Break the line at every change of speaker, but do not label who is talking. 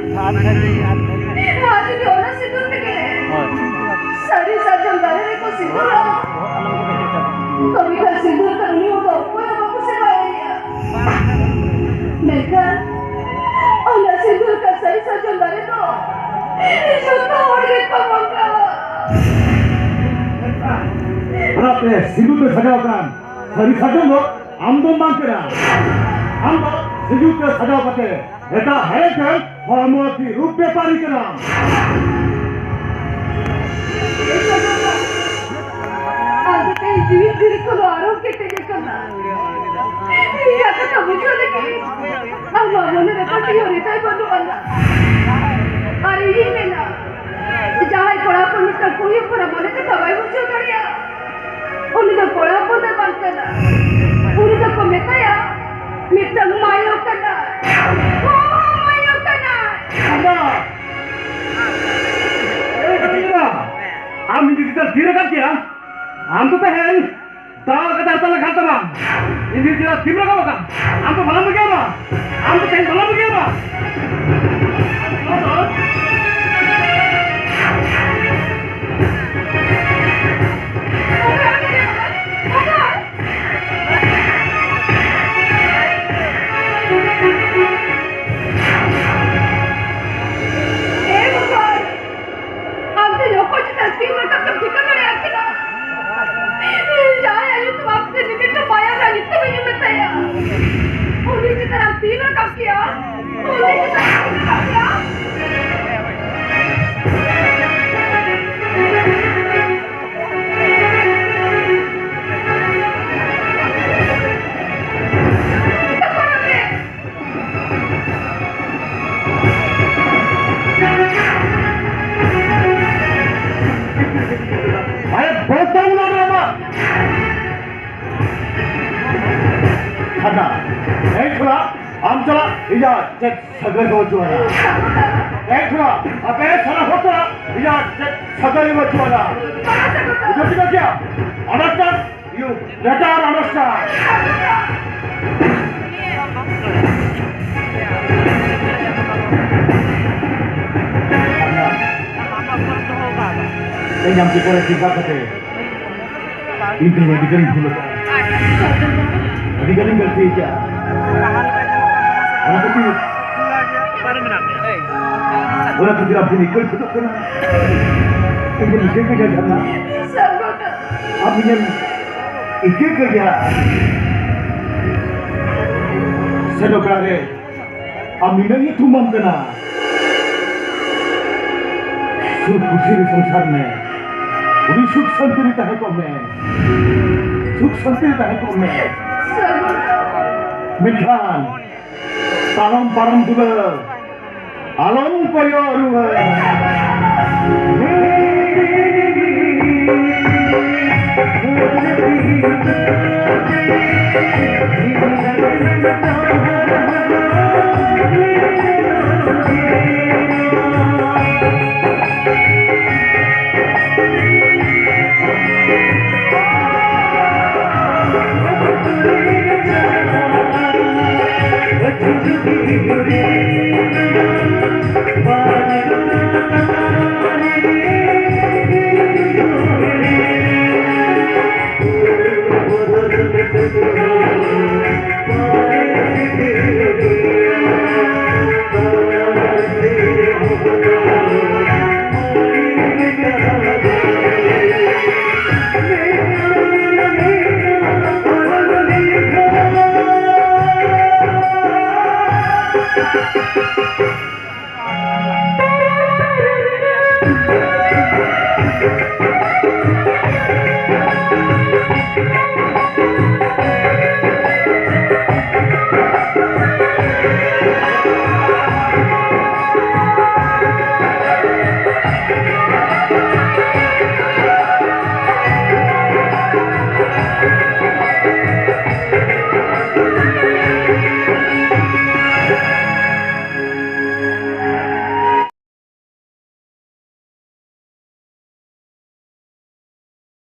di oras itu tinggal. Sari saja dari ko siguro. Kami kan siguro kan ni udah apa yang aku sebaya. Mereka, orang siguro kan sari saja dari to. Itu tahu orang pemangka.
Berapa siguro sajakan. Sari saja lo, amdon bangkera. Amdon siguro sajakan. Eta है kan hormati रूप व्यापारी के नाम
आज कहीं जीवित दीर्घ को आरोग्य के लिए करना ये आता तो मुझे लगे अब मामले में पटी हो रही है बंदू बंदा अरे ये में ना जहाँ कोड़ा पर मिट्टा कोई ऊपर बोले तो दवाई मुझे करिया उन्हें तो कोड़ा पर दे बंद करना उन्हें तो को मिट्टा या मिट्टा मायो करना
हम kita tidak kia, हम तो है ताल का ताल खाता बा, ini tidak tidak क्या होगा, हम तो भला में क्या बा, हम तो कहीं भला में क्या बा, Ada, ekra, amcala, iya, cek sagar bajuana. Ekra, apa salah hotel, iya, cek sagar bajuana. Itu tidak dia, understand? You better understand. Ini yang kita lihat kata, ini yang dikering dulu. Dikering berarti aja. Orang kecil. Orang kecil apa ni? Kau betul kan? Ini ikut kerja sana. Apa ni? Ikut kerja. Sedokare. Amin ni tumam kena. सुख खुशी के संसार में पूरी सुख शांति रहता है कौन में सुख शांति रहता है कौन में मिठान तालम परम दुल आलम कोयो रुह